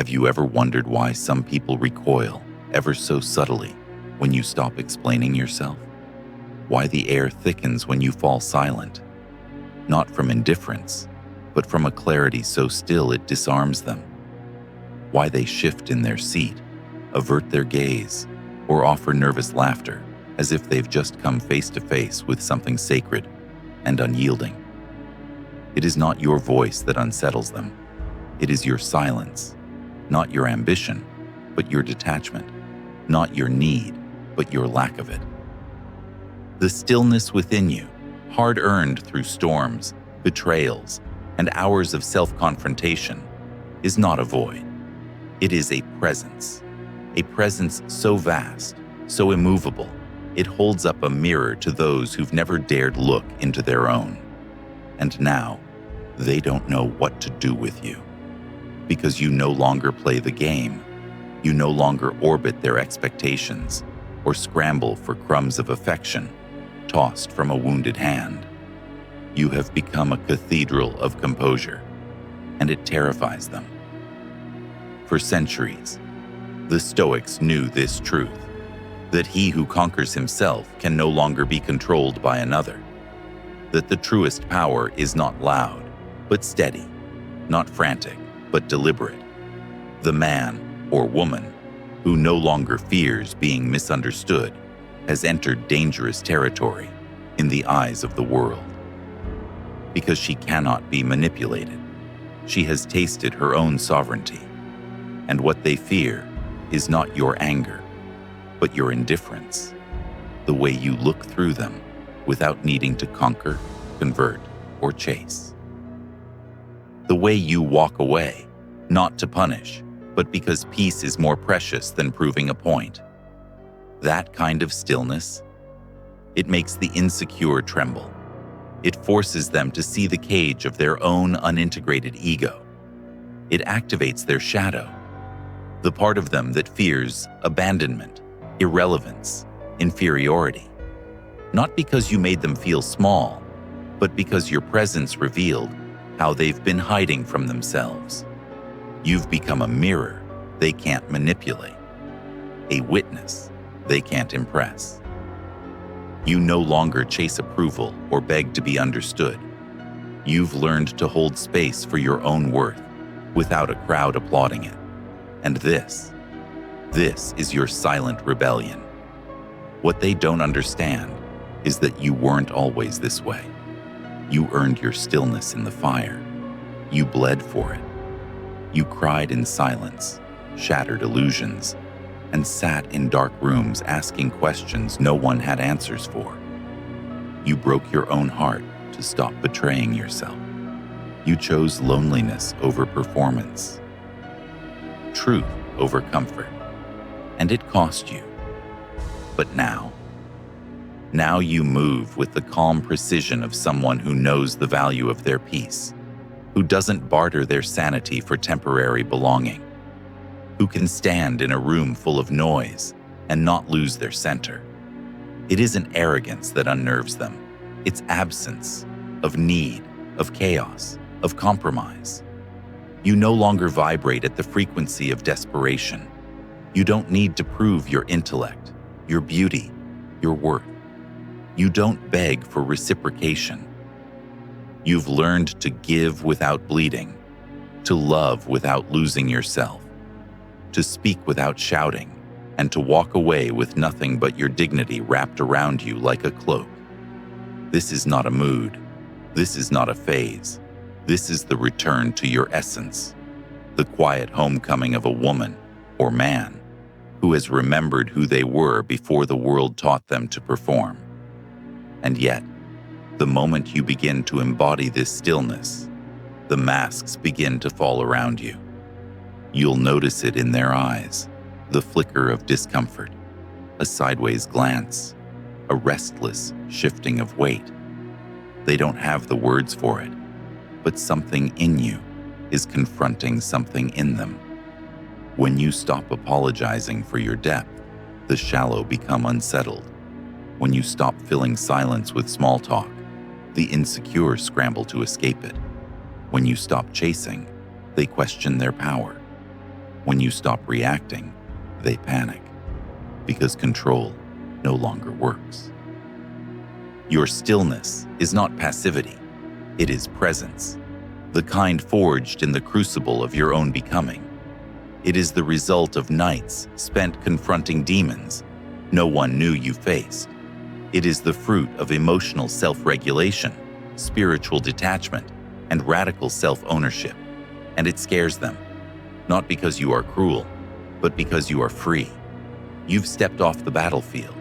Have you ever wondered why some people recoil, ever so subtly, when you stop explaining yourself? Why the air thickens when you fall silent? Not from indifference, but from a clarity so still it disarms them. Why they shift in their seat, avert their gaze, or offer nervous laughter, as if they've just come face to face with something sacred and unyielding. It is not your voice that unsettles them. It is your silence, not your ambition, but your detachment, not your need, but your lack of it. The stillness within you, hard-earned through storms, betrayals, and hours of self-confrontation, is not a void. It is a presence so vast, so immovable, it holds up a mirror to those who've never dared look into their own. And now, they don't know what to do with you. Because you no longer play the game, you no longer orbit their expectations or scramble for crumbs of affection tossed from a wounded hand. You have become a cathedral of composure, and it terrifies them. For centuries, the Stoics knew this truth, that he who conquers himself can no longer be controlled by another, that the truest power is not loud, but steady, not frantic, but deliberate. The man or woman who no longer fears being misunderstood has entered dangerous territory in the eyes of the world. Because she cannot be manipulated, she has tasted her own sovereignty, and what they fear is not your anger, but your indifference, the way you look through them without needing to conquer, convert, or chase. The way you walk away, not to punish, but because peace is more precious than proving a point. That kind of stillness, it makes the insecure tremble. It forces them to see the cage of their own unintegrated ego. It activates their shadow, the part of them that fears abandonment, irrelevance, inferiority. Not because you made them feel small, but because your presence revealed how they've been hiding from themselves. You've become a mirror they can't manipulate, a witness they can't impress. You no longer chase approval or beg to be understood. You've learned to hold space for your own worth without a crowd applauding it. And this is your silent rebellion. What they don't understand is that you weren't always this way. You earned your stillness in the fire. You bled for it. You cried in silence, shattered illusions, and sat in dark rooms asking questions no one had answers for. You broke your own heart to stop betraying yourself. You chose loneliness over performance, truth over comfort, and it cost you. But now you move with the calm precision of someone who knows the value of their peace, who doesn't barter their sanity for temporary belonging, who can stand in a room full of noise and not lose their center. It isn't arrogance that unnerves them. It's absence of need, of chaos, of compromise. You no longer vibrate at the frequency of desperation. You don't need to prove your intellect, your beauty, your worth. You don't beg for reciprocation. You've learned to give without bleeding, to love without losing yourself, to speak without shouting, and to walk away with nothing but your dignity wrapped around you like a cloak. This is not a mood. This is not a phase. This is the return to your essence, the quiet homecoming of a woman or man who has remembered who they were before the world taught them to perform. And yet, the moment you begin to embody this stillness, the masks begin to fall around you. You'll notice it in their eyes, the flicker of discomfort, a sideways glance, a restless shifting of weight. They don't have the words for it, but something in you is confronting something in them. When you stop apologizing for your depth, the shallow become unsettled. When you stop filling silence with small talk, the insecure scramble to escape it. When you stop chasing, they question their power. When you stop reacting, they panic, because control no longer works. Your stillness is not passivity, it is presence, the kind forged in the crucible of your own becoming. It is the result of nights spent confronting demons no one knew you faced. It is the fruit of emotional self-regulation, spiritual detachment, and radical self-ownership. And it scares them, not because you are cruel, but because you are free. You've stepped off the battlefield.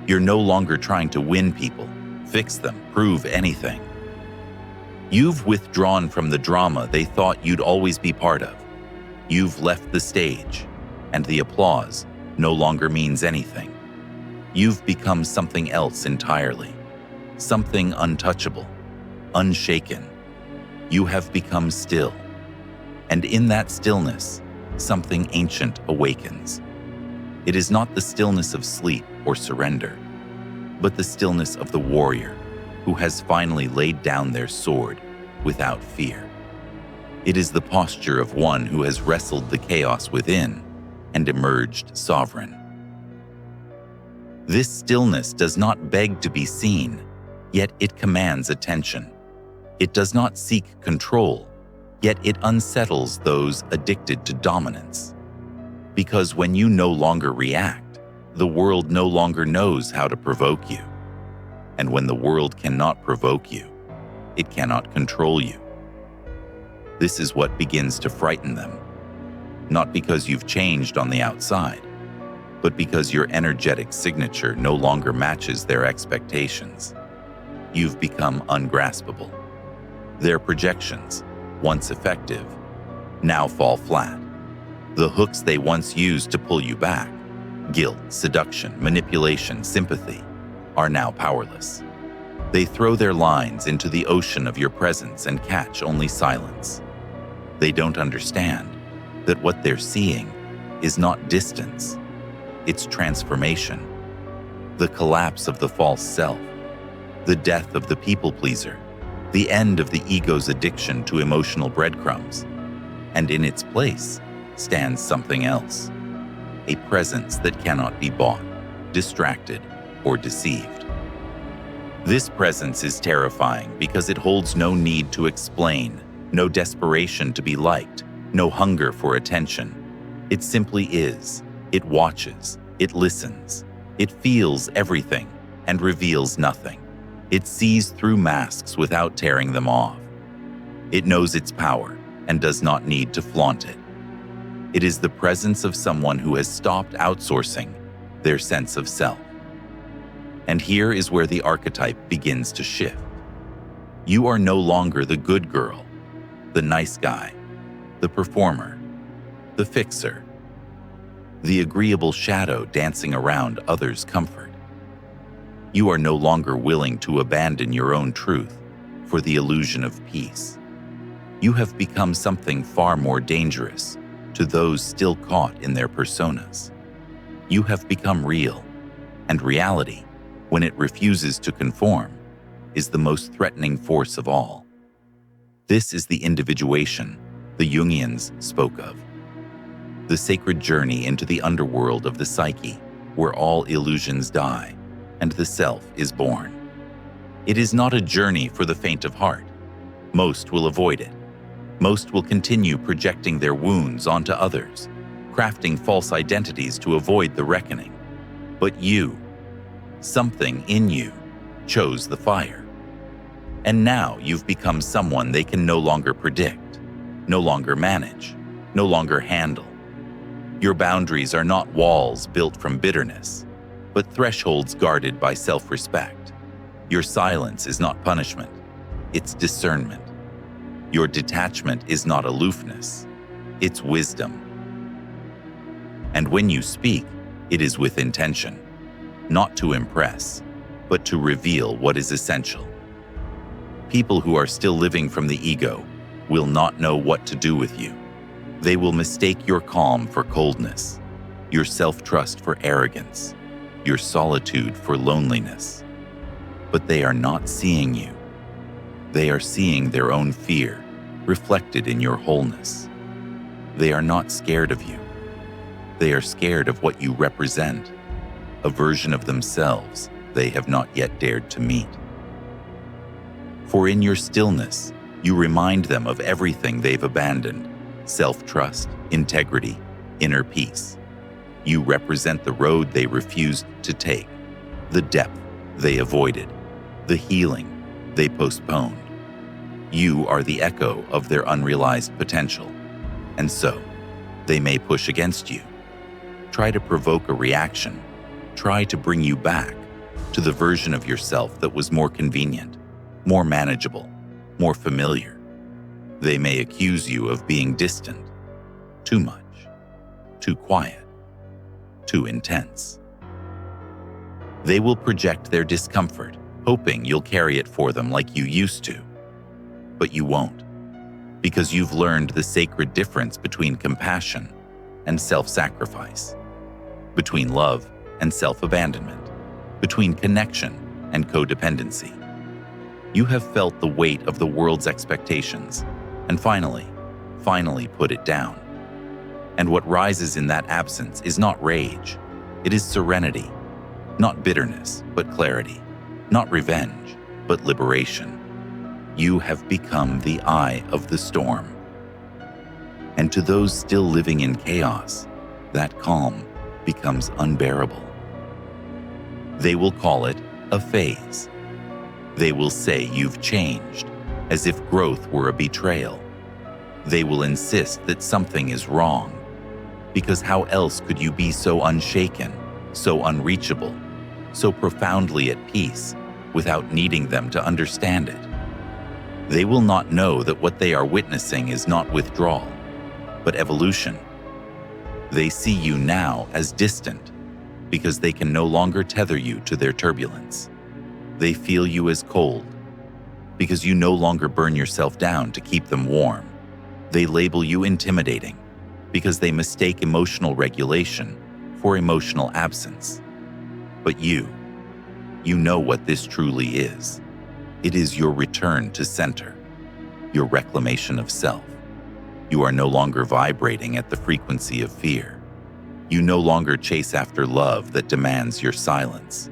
You're no longer trying to win people, fix them, prove anything. You've withdrawn from the drama they thought you'd always be part of. You've left the stage, and the applause no longer means anything. You've become something else entirely, something untouchable, unshaken. You have become still, and in that stillness, something ancient awakens. It is not the stillness of sleep or surrender, but the stillness of the warrior who has finally laid down their sword without fear. It is the posture of one who has wrestled the chaos within and emerged sovereign. This stillness does not beg to be seen, yet it commands attention. It does not seek control, yet it unsettles those addicted to dominance. Because when you no longer react, the world no longer knows how to provoke you. And when the world cannot provoke you, it cannot control you. This is what begins to frighten them, not because you've changed on the outside, but because your energetic signature no longer matches their expectations. You've become ungraspable. Their projections, once effective, now fall flat. The hooks they once used to pull you back, guilt, seduction, manipulation, sympathy, are now powerless. They throw their lines into the ocean of your presence and catch only silence. They don't understand that what they're seeing is not distance, it's transformation. The collapse of the false self, the death of the people-pleaser, the end of the ego's addiction to emotional breadcrumbs. And in its place stands something else, a presence that cannot be bought, distracted, or deceived. This presence is terrifying because it holds no need to explain, no desperation to be liked, no hunger for attention. It simply is. It watches, it listens, it feels everything and reveals nothing. It sees through masks without tearing them off. It knows its power and does not need to flaunt it. It is the presence of someone who has stopped outsourcing their sense of self. And here is where the archetype begins to shift. You are no longer the good girl, the nice guy, the performer, the fixer, the agreeable shadow dancing around others' comfort. You are no longer willing to abandon your own truth for the illusion of peace. You have become something far more dangerous to those still caught in their personas. You have become real, and reality, when it refuses to conform, is the most threatening force of all. This is the individuation the Jungians spoke of. The sacred journey into the underworld of the psyche, where all illusions die and the self is born. It is not a journey for the faint of heart. Most will avoid it. Most will continue projecting their wounds onto others, crafting false identities to avoid the reckoning. But you, something in you, chose the fire. And now you've become someone they can no longer predict, no longer manage, no longer handle. Your boundaries are not walls built from bitterness, but thresholds guarded by self-respect. Your silence is not punishment, it's discernment. Your detachment is not aloofness, it's wisdom. And when you speak, it is with intention, not to impress, but to reveal what is essential. People who are still living from the ego will not know what to do with you. They will mistake your calm for coldness, your self-trust for arrogance, your solitude for loneliness. But they are not seeing you. They are seeing their own fear reflected in your wholeness. They are not scared of you. They are scared of what you represent, a version of themselves they have not yet dared to meet. For in your stillness, you remind them of everything they've abandoned: self-trust, integrity, inner peace. You represent the road they refused to take, the depth they avoided, the healing they postponed. You are the echo of their unrealized potential, and so they may push against you, try to provoke a reaction, try to bring you back to the version of yourself that was more convenient, more manageable, more familiar. They may accuse you of being distant, too much, too quiet, too intense. They will project their discomfort, hoping you'll carry it for them like you used to. But you won't, because you've learned the sacred difference between compassion and self-sacrifice, between love and self-abandonment, between connection and codependency. You have felt the weight of the world's expectations and finally put it down. And what rises in that absence is not rage, it is serenity, not bitterness, but clarity, not revenge, but liberation. You have become the eye of the storm. And to those still living in chaos, that calm becomes unbearable. They will call it a phase. They will say you've changed, as if growth were a betrayal. They will insist that something is wrong, because how else could you be so unshaken, so unreachable, so profoundly at peace without needing them to understand it? They will not know that what they are witnessing is not withdrawal, but evolution. They see you now as distant because they can no longer tether you to their turbulence. They feel you as cold because you no longer burn yourself down to keep them warm. They label you intimidating because they mistake emotional regulation for emotional absence. But you know what this truly is. It is your return to center, your reclamation of self. You are no longer vibrating at the frequency of fear. You no longer chase after love that demands your silence.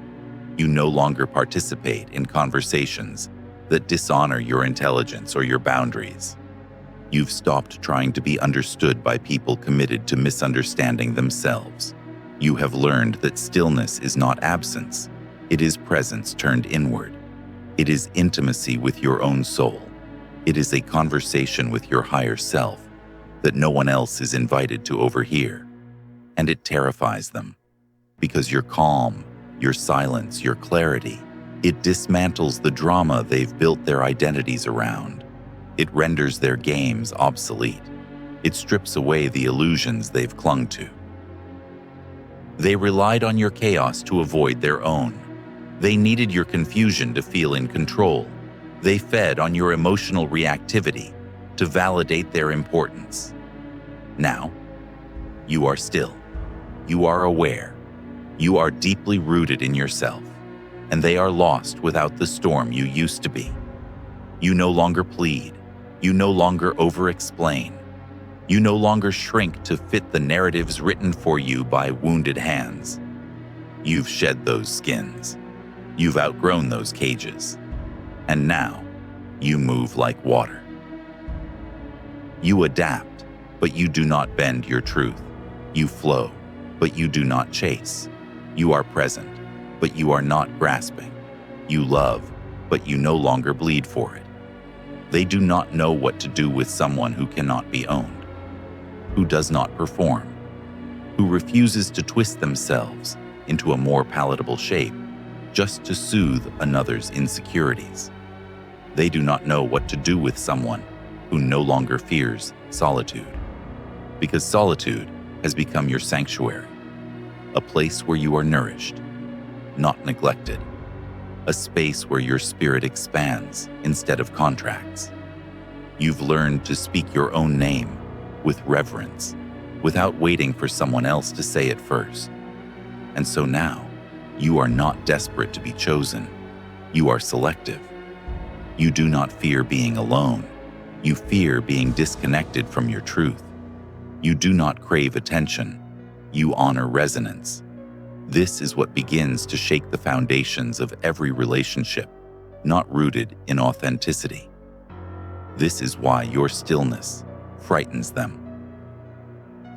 You no longer participate in conversations that dishonor your intelligence or your boundaries. You've stopped trying to be understood by people committed to misunderstanding themselves. You have learned that stillness is not absence. It is presence turned inward. It is intimacy with your own soul. It is a conversation with your higher self that no one else is invited to overhear. And it terrifies them, because your calm, your silence, your clarity, it dismantles the drama they've built their identities around. It renders their games obsolete. It strips away the illusions they've clung to. They relied on your chaos to avoid their own. They needed your confusion to feel in control. They fed on your emotional reactivity to validate their importance. Now, you are still. You are aware. You are deeply rooted in yourself, and they are lost without the storm you used to be. You no longer plead. You no longer over-explain. You no longer shrink to fit the narratives written for you by wounded hands. You've shed those skins. You've outgrown those cages. And now, you move like water. You adapt, but you do not bend your truth. You flow, but you do not chase. You are present, but you are not grasping. You love, but you no longer bleed for it. They do not know what to do with someone who cannot be owned, who does not perform, who refuses to twist themselves into a more palatable shape just to soothe another's insecurities. They do not know what to do with someone who no longer fears solitude, because solitude has become your sanctuary, a place where you are nourished, not neglected, a space where your spirit expands instead of contracts. You've learned to speak your own name with reverence, without waiting for someone else to say it first. And so now, you are not desperate to be chosen. You are selective. You do not fear being alone. You fear being disconnected from your truth. You do not crave attention. You honor resonance. This is what begins to shake the foundations of every relationship, not rooted in authenticity. This is why your stillness frightens them.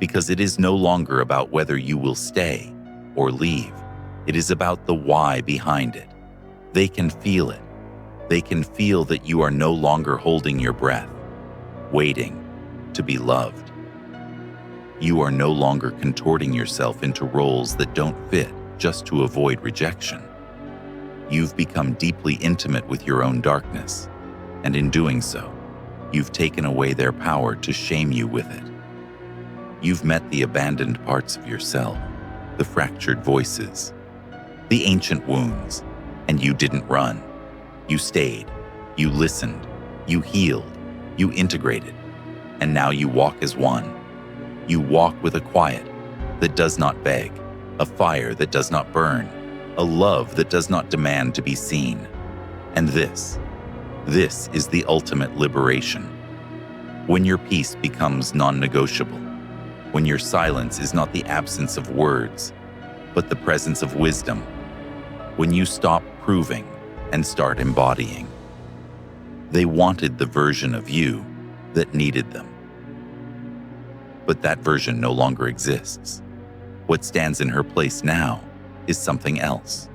Because it is no longer about whether you will stay or leave. It is about the why behind it. They can feel it. They can feel that you are no longer holding your breath, waiting to be loved. You are no longer contorting yourself into roles that don't fit just to avoid rejection. You've become deeply intimate with your own darkness, and in doing so, you've taken away their power to shame you with it. You've met the abandoned parts of yourself, the fractured voices, the ancient wounds, and you didn't run. You stayed, you listened, you healed, you integrated, and now you walk as one. You walk with a quiet that does not beg, a fire that does not burn, a love that does not demand to be seen. And this is the ultimate liberation. When your peace becomes non-negotiable, when your silence is not the absence of words, but the presence of wisdom, when you stop proving and start embodying. They wanted the version of you that needed them. But that version no longer exists. What stands in her place now is something else,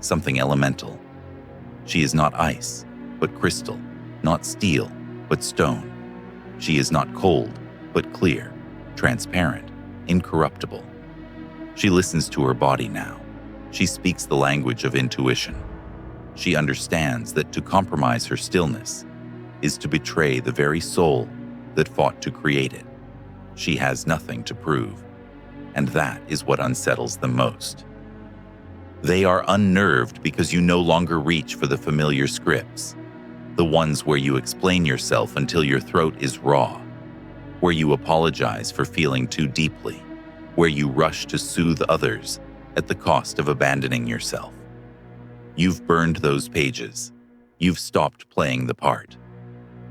something elemental. She is not ice, but crystal, not steel, but stone. She is not cold, but clear, transparent, incorruptible. She listens to her body now. She speaks the language of intuition. She understands that to compromise her stillness is to betray the very soul that fought to create it. She has nothing to prove, and that is what unsettles them most. They are unnerved because you no longer reach for the familiar scripts, the ones where you explain yourself until your throat is raw, where you apologize for feeling too deeply, where you rush to soothe others at the cost of abandoning yourself. You've burned those pages. You've stopped playing the part.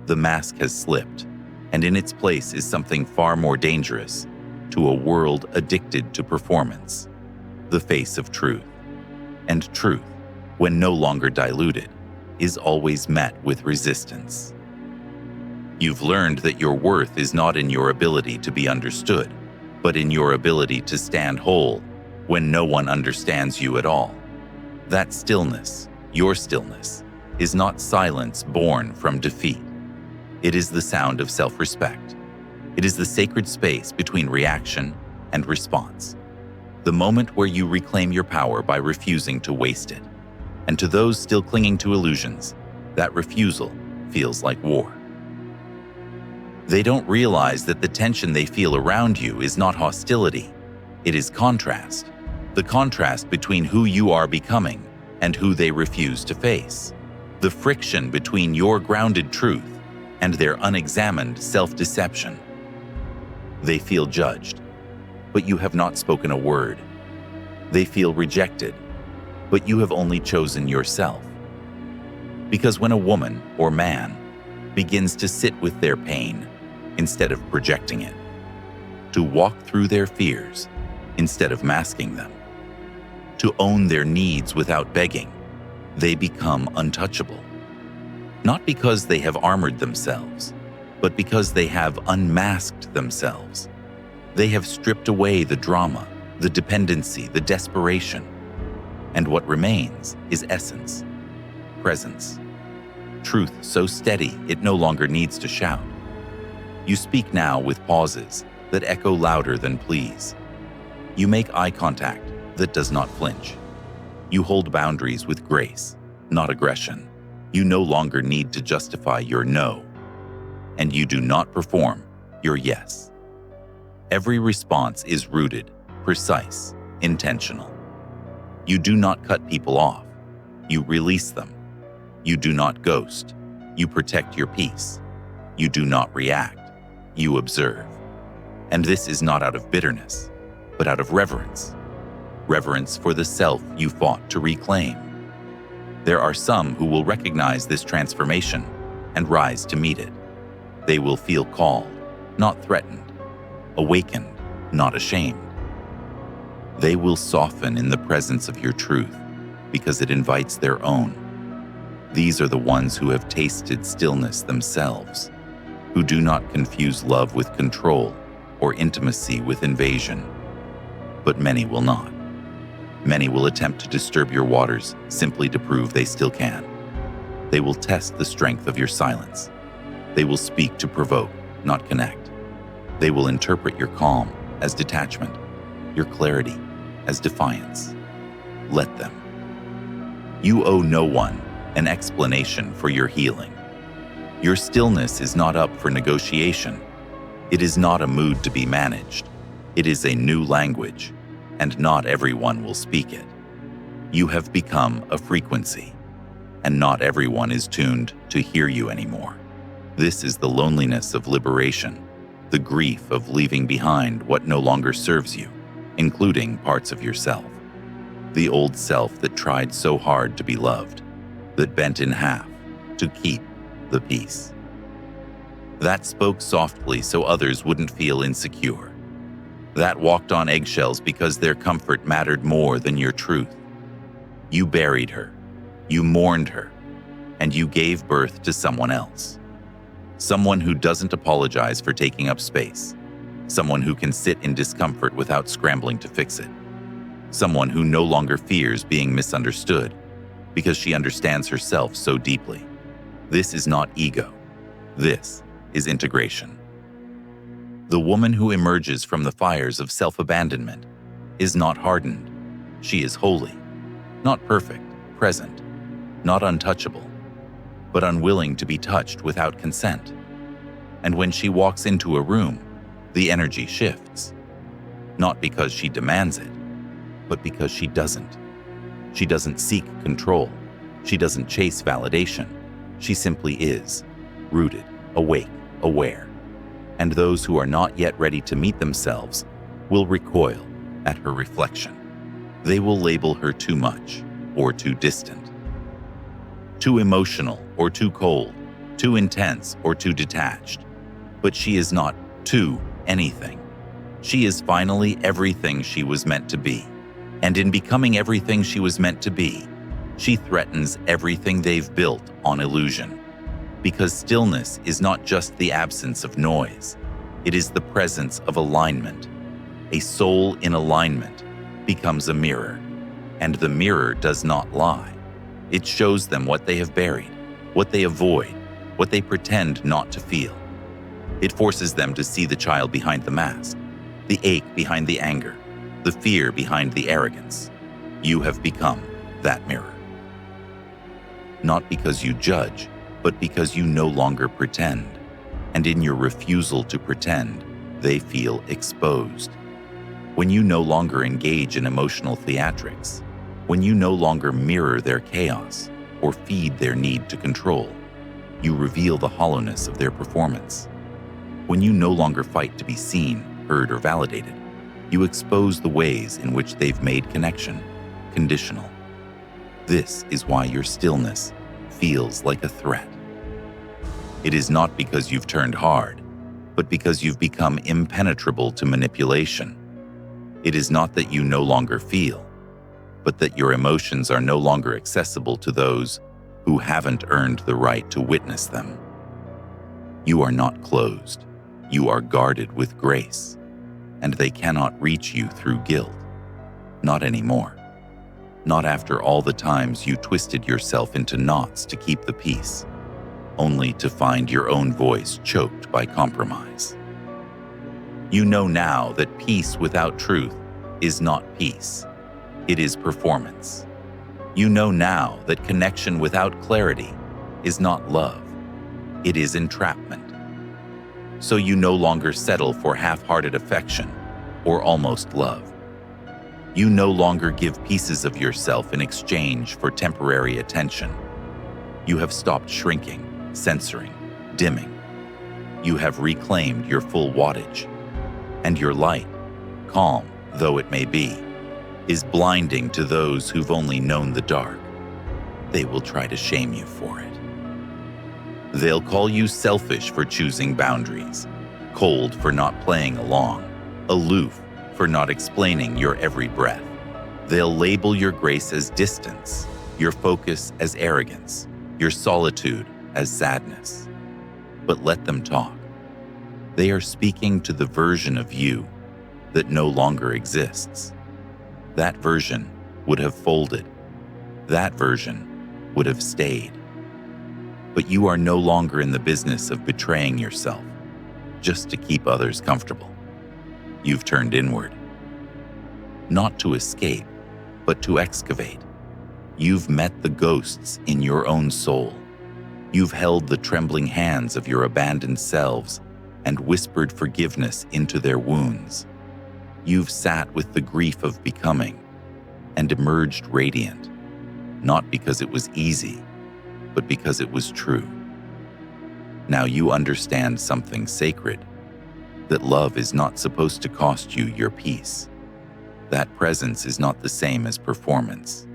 The mask has slipped, and in its place is something far more dangerous to a world addicted to performance, the face of truth. And truth, when no longer diluted, is always met with resistance. You've learned that your worth is not in your ability to be understood, but in your ability to stand whole when no one understands you at all. That stillness, your stillness, is not silence born from defeat. It is the sound of self-respect. It is the sacred space between reaction and response. The moment where you reclaim your power by refusing to waste it. And to those still clinging to illusions, that refusal feels like war. They don't realize that the tension they feel around you is not hostility. It is contrast. The contrast between who you are becoming and who they refuse to face. The friction between your grounded truth and their unexamined self-deception. They feel judged, but you have not spoken a word. They feel rejected, but you have only chosen yourself. Because when a woman or man begins to sit with their pain instead of projecting it, to walk through their fears instead of masking them, to own their needs without begging, they become untouchable. Not because they have armored themselves, but because they have unmasked themselves. They have stripped away the drama, the dependency, the desperation. And what remains is essence, presence, truth so steady it no longer needs to shout. You speak now with pauses that echo louder than pleas. You make eye contact that does not flinch. You hold boundaries with grace, not aggression. You no longer need to justify your no, and you do not perform your yes. Every response is rooted, precise, intentional. You do not cut people off. You release them. You do not ghost. You protect your peace. You do not react. You observe. And this is not out of bitterness, but out of reverence. Reverence for the self you fought to reclaim. There are some who will recognize this transformation and rise to meet it. They will feel called, not threatened. awakened, not ashamed. They will soften in the presence of your truth because it invites their own. These are the ones who have tasted stillness themselves, who do not confuse love with control or intimacy with invasion. But many will not. Many will attempt to disturb your waters simply to prove they still can. They will test the strength of your silence. They will speak to provoke, not connect. They will interpret your calm as detachment, your clarity as defiance. Let them. You owe no one an explanation for your healing. Your stillness is not up for negotiation. It is not a mood to be managed. It is a new language, and not everyone will speak it. You have become a frequency, and not everyone is tuned to hear you anymore. This is the loneliness of liberation, the grief of leaving behind what no longer serves you, including parts of yourself. The old self that tried so hard to be loved, that bent in half to keep the peace. That spoke softly so others wouldn't feel insecure. That walked on eggshells because their comfort mattered more than your truth. You buried her, you mourned her, and you gave birth to someone else. Someone who doesn't apologize for taking up space. Someone who can sit in discomfort without scrambling to fix it. Someone who no longer fears being misunderstood because she understands herself so deeply. This is not ego. This is integration. The woman who emerges from the fires of self-abandonment is not hardened. She is holy, not perfect, present, not untouchable, but unwilling to be touched without consent. And when she walks into a room, the energy shifts, not because she demands it, but because she doesn't. She doesn't seek control. She doesn't chase validation. She simply is, rooted, awake, aware. And those who are not yet ready to meet themselves will recoil at her reflection. They will label her too much or too distant, too emotional or too cold, too intense or too detached. But she is not too anything. She is finally everything she was meant to be. And in becoming everything she was meant to be, she threatens everything they've built on illusion. Because stillness is not just the absence of noise, it is the presence of alignment. A soul in alignment becomes a mirror, and the mirror does not lie. It shows them what they have buried, what they avoid, what they pretend not to feel. It forces them to see the child behind the mask, the ache behind the anger, the fear behind the arrogance. You have become that mirror. Not because you judge, but because you no longer pretend. And in your refusal to pretend, they feel exposed. When you no longer engage in emotional theatrics, when you no longer mirror their chaos or feed their need to control, you reveal the hollowness of their performance. When you no longer fight to be seen, heard, or validated, you expose the ways in which they've made connection conditional. This is why your stillness feels like a threat. It is not because you've turned hard, but because you've become impenetrable to manipulation. It is not that you no longer feel, but that your emotions are no longer accessible to those who haven't earned the right to witness them. You are not closed. You are guarded with grace, and they cannot reach you through guilt. Not anymore. Not after all the times you twisted yourself into knots to keep the peace, only to find your own voice choked by compromise. You know now that peace without truth is not peace. It is performance. You know now that connection without clarity is not love. It is entrapment. So you no longer settle for half-hearted affection or almost love. You no longer give pieces of yourself in exchange for temporary attention. You have stopped shrinking, censoring, dimming. You have reclaimed your full wattage, and your light, calm though it may be, is blinding to those who've only known the dark. They will try to shame you for it. They'll call you selfish for choosing boundaries, cold for not playing along, aloof for not explaining your every breath. They'll label your grace as distance, your focus as arrogance, your solitude as sadness. But let them talk. They are speaking to the version of you that no longer exists. That version would have folded. That version would have stayed. But you are no longer in the business of betraying yourself just to keep others comfortable. You've turned inward. Not to escape, but to excavate. You've met the ghosts in your own soul. You've held the trembling hands of your abandoned selves and whispered forgiveness into their wounds. You've sat with the grief of becoming and emerged radiant, not because it was easy, but because it was true. Now you understand something sacred, that love is not supposed to cost you your peace. That presence is not the same as performance.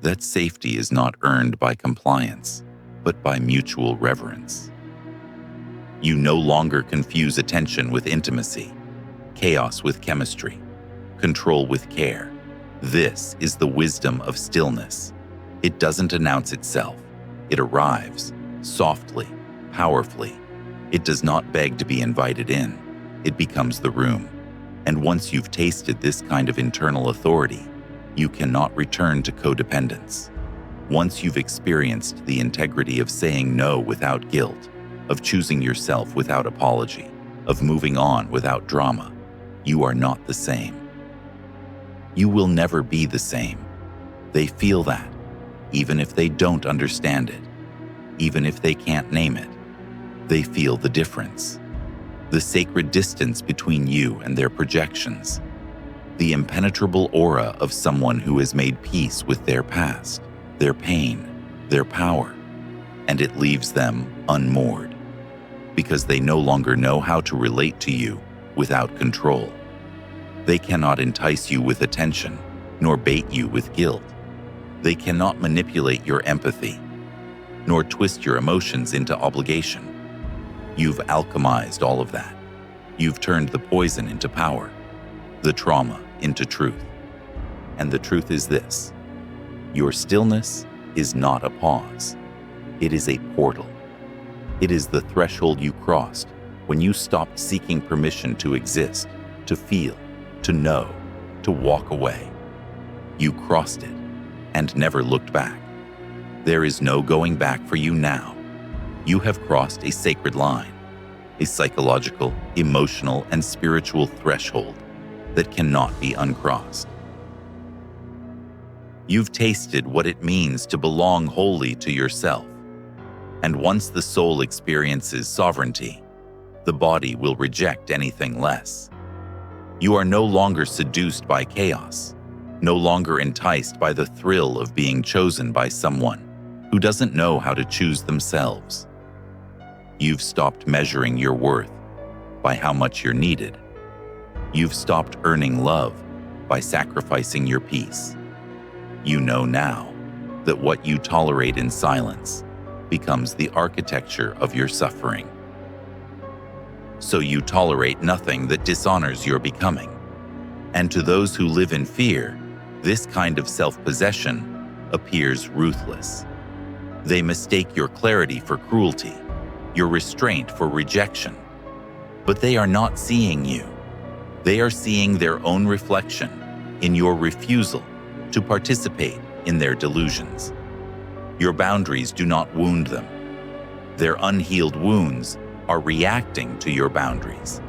That safety is not earned by compliance, but by mutual reverence. You no longer confuse attention with intimacy, chaos with chemistry, control with care. This is the wisdom of stillness. It doesn't announce itself. It arrives, softly, powerfully. It does not beg to be invited in. It becomes the room. And once you've tasted this kind of internal authority, you cannot return to codependence. Once you've experienced the integrity of saying no without guilt, of choosing yourself without apology, of moving on without drama, you are not the same. You will never be the same. They feel that, even if they don't understand it, even if they can't name it. They feel the difference. The sacred distance between you and their projections. The impenetrable aura of someone who has made peace with their past, their pain, their power, and it leaves them unmoored, because they no longer know how to relate to you without control. They cannot entice you with attention, nor bait you with guilt. They cannot manipulate your empathy, nor twist your emotions into obligation. You've alchemized all of that. You've turned the poison into power, the trauma into truth. And the truth is this: your stillness is not a pause. It is a portal. It is the threshold you crossed when you stopped seeking permission to exist, to feel, to know, to walk away. You crossed it and never looked back. There is no going back for you now. You have crossed a sacred line, a psychological, emotional, and spiritual threshold that cannot be uncrossed. You've tasted what it means to belong wholly to yourself. And once the soul experiences sovereignty, the body will reject anything less. You are no longer seduced by chaos, no longer enticed by the thrill of being chosen by someone who doesn't know how to choose themselves. You've stopped measuring your worth by how much you're needed. You've stopped earning love by sacrificing your peace. You know now that what you tolerate in silence becomes the architecture of your suffering. So you tolerate nothing that dishonors your becoming. And to those who live in fear, this kind of self-possession appears ruthless. They mistake your clarity for cruelty, your restraint for rejection. But they are not seeing you. They are seeing their own reflection in your refusal to participate in their delusions. Your boundaries do not wound them. Their unhealed wounds are reacting to your boundaries,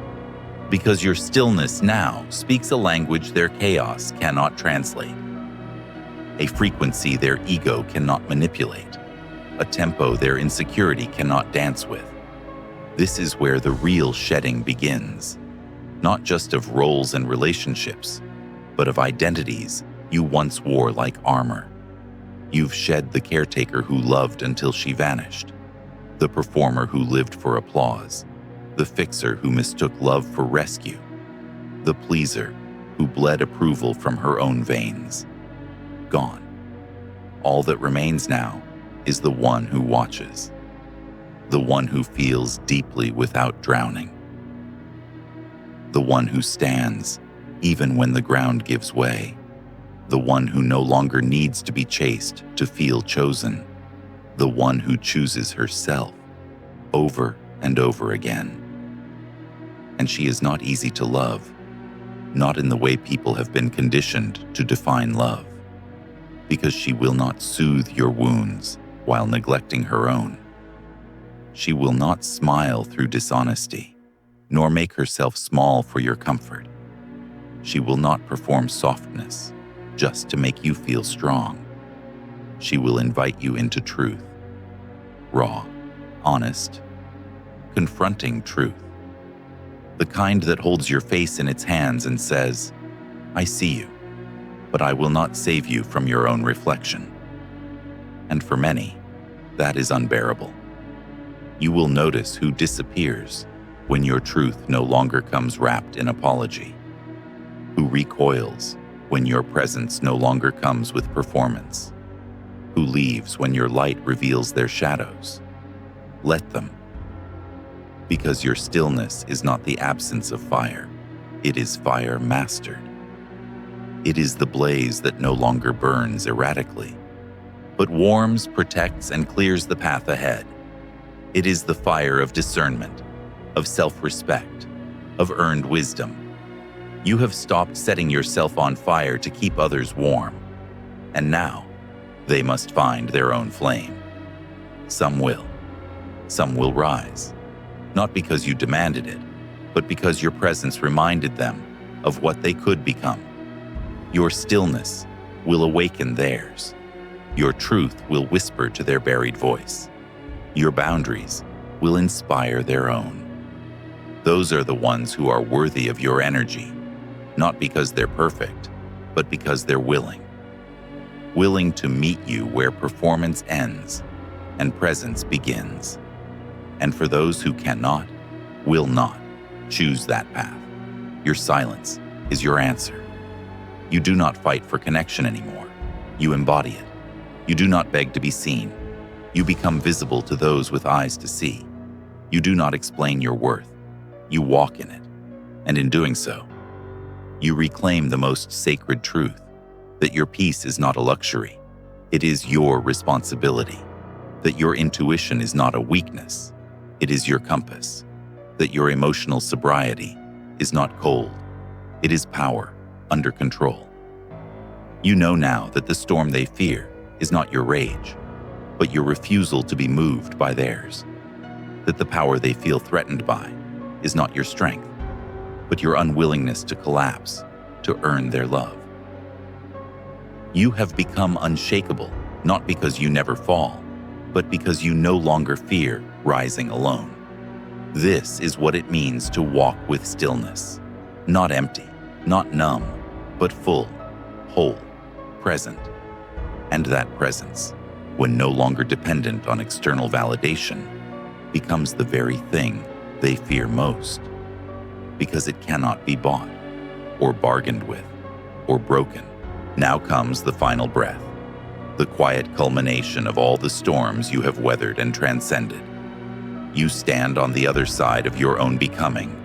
because your stillness now speaks a language their chaos cannot translate, a frequency their ego cannot manipulate, a tempo their insecurity cannot dance with. This is where the real shedding begins, not just of roles and relationships, but of identities you once wore like armor. You've shed the caretaker who loved until she vanished, the performer who lived for applause, the fixer who mistook love for rescue, the pleaser who bled approval from her own veins. Gone. All that remains now is the one who watches, the one who feels deeply without drowning, the one who stands even when the ground gives way, the one who no longer needs to be chased to feel chosen, the one who chooses herself over and over again. And she is not easy to love, not in the way people have been conditioned to define love, because she will not soothe your wounds while neglecting her own. She will not smile through dishonesty, nor make herself small for your comfort. She will not perform softness just to make you feel strong. She will invite you into truth, raw, honest, confronting truth, the kind that holds your face in its hands and says, "I see you, but I will not save you from your own reflection." And for many, that is unbearable. You will notice who disappears when your truth no longer comes wrapped in apology, who recoils when your presence no longer comes with performance, who leaves when your light reveals their shadows. Let them. Because your stillness is not the absence of fire, it is fire mastered. It is the blaze that no longer burns erratically, but warms, protects, and clears the path ahead. It is the fire of discernment, of self-respect, of earned wisdom. You have stopped setting yourself on fire to keep others warm, and now they must find their own flame. Some will rise, not because you demanded it, but because your presence reminded them of what they could become. Your stillness will awaken theirs. Your truth will whisper to their buried voice. Your boundaries will inspire their own. Those are the ones who are worthy of your energy, not because they're perfect, but because they're willing. Willing to meet you where performance ends and presence begins. And for those who cannot, will not, choose that path. Your silence is your answer. You do not fight for connection anymore. You embody it. You do not beg to be seen. You become visible to those with eyes to see. You do not explain your worth. You walk in it. And in doing so, you reclaim the most sacred truth, that your peace is not a luxury. It is your responsibility. That your intuition is not a weakness. It is your compass. That your emotional sobriety is not cold. It is power under control. You know now that the storm they fear is not your rage, but your refusal to be moved by theirs. That the power they feel threatened by is not your strength, but your unwillingness to collapse to earn their love. You have become unshakable, not because you never fall, but because you no longer fear rising alone. This is what it means to walk with stillness, not empty, not numb, but full, whole, present. And that presence, when no longer dependent on external validation, becomes the very thing they fear most, because it cannot be bought, or bargained with, or broken. Now comes the final breath, the quiet culmination of all the storms you have weathered and transcended. You stand on the other side of your own becoming,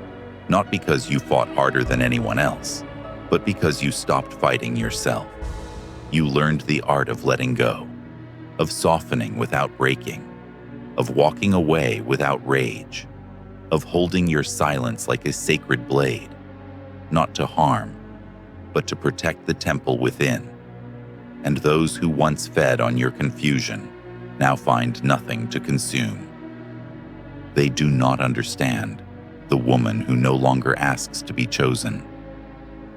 not because you fought harder than anyone else, but because you stopped fighting yourself. You learned the art of letting go, of softening without breaking, of walking away without rage, of holding your silence like a sacred blade, not to harm, but to protect the temple within. And those who once fed on your confusion now find nothing to consume. They do not understand the woman who no longer asks to be chosen,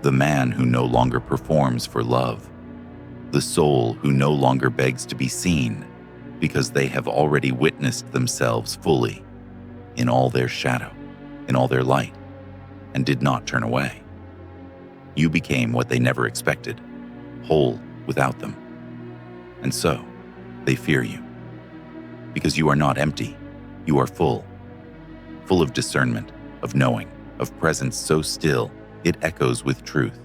the man who no longer performs for love, the soul who no longer begs to be seen because they have already witnessed themselves fully in all their shadow, in all their light, and did not turn away. You became what they never expected, whole without them. And so, they fear you. Because you are not empty, you are full. Full of discernment, of knowing, of presence so still, it echoes with truth.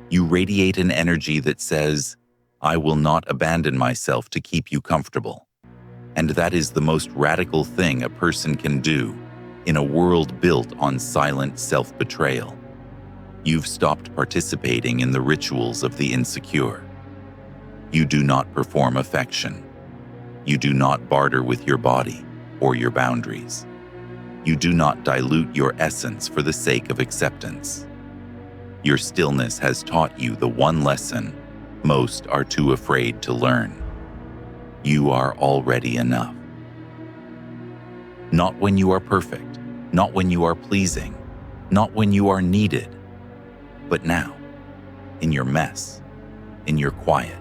You radiate an energy that says, "I will not abandon myself to keep you comfortable." And that is the most radical thing a person can do In a world built on silent self-betrayal, you've stopped participating in the rituals of the insecure. You do not perform affection. You do not barter with your body or your boundaries. You do not dilute your essence for the sake of acceptance. Your stillness has taught you the one lesson most are too afraid to learn. You are already enough. Not when you are perfect, not when you are pleasing, not when you are needed, but now, in your mess, in your quiet,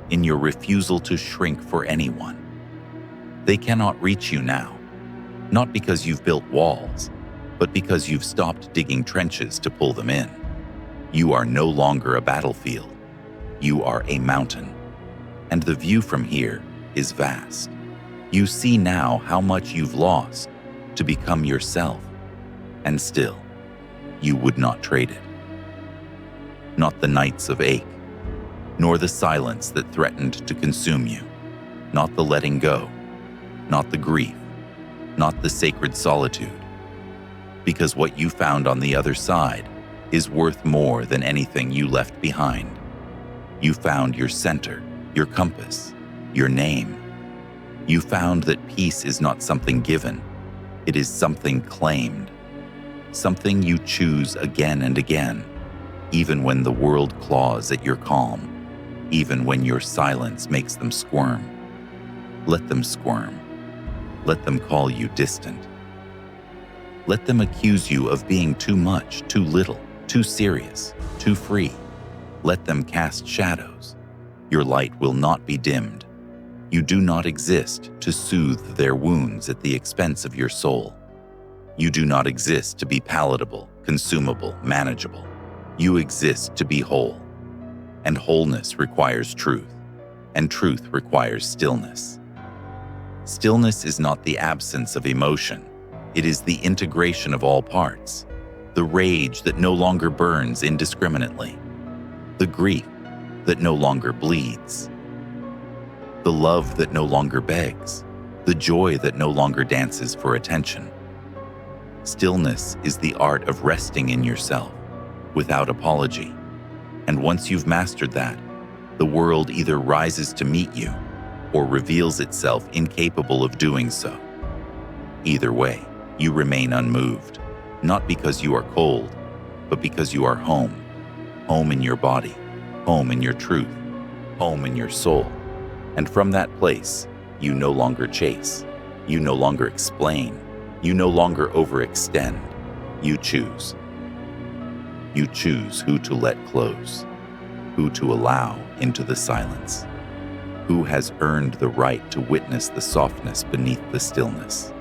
in your refusal to shrink for anyone. They cannot reach you now, not because you've built walls, but because you've stopped digging trenches to pull them in. You are no longer a battlefield. You are a mountain, and the view from here is vast. You see now how much you've lost to become yourself, and still, you would not trade it. Not the nights of ache, nor the silence that threatened to consume you, not the letting go, not the grief, not the sacred solitude, because what you found on the other side is worth more than anything you left behind. You found your center, your compass, your name. You found that peace is not something given, it is something claimed, something you choose again and again, even when the world claws at your calm, even when your silence makes them squirm. Let them squirm. Let them call you distant. Let them accuse you of being too much, too little, too serious, too free. Let them cast shadows. Your light will not be dimmed. You do not exist to soothe their wounds at the expense of your soul. You do not exist to be palatable, consumable, manageable. You exist to be whole. And wholeness requires truth, and truth requires stillness. Stillness is not the absence of emotion. It is the integration of all parts. The rage that no longer burns indiscriminately. The grief that no longer bleeds. The love that no longer begs. The joy that no longer dances for attention. Stillness is the art of resting in yourself, without apology. And once you've mastered that, the world either rises to meet you or reveals itself incapable of doing so. Either way, you remain unmoved, not because you are cold, but because you are home. Home in your body, home in your truth, home in your soul. And from that place, you no longer chase, you no longer explain, you no longer overextend. You choose. You choose who to let close, who to allow into the silence, who has earned the right to witness the softness beneath the stillness.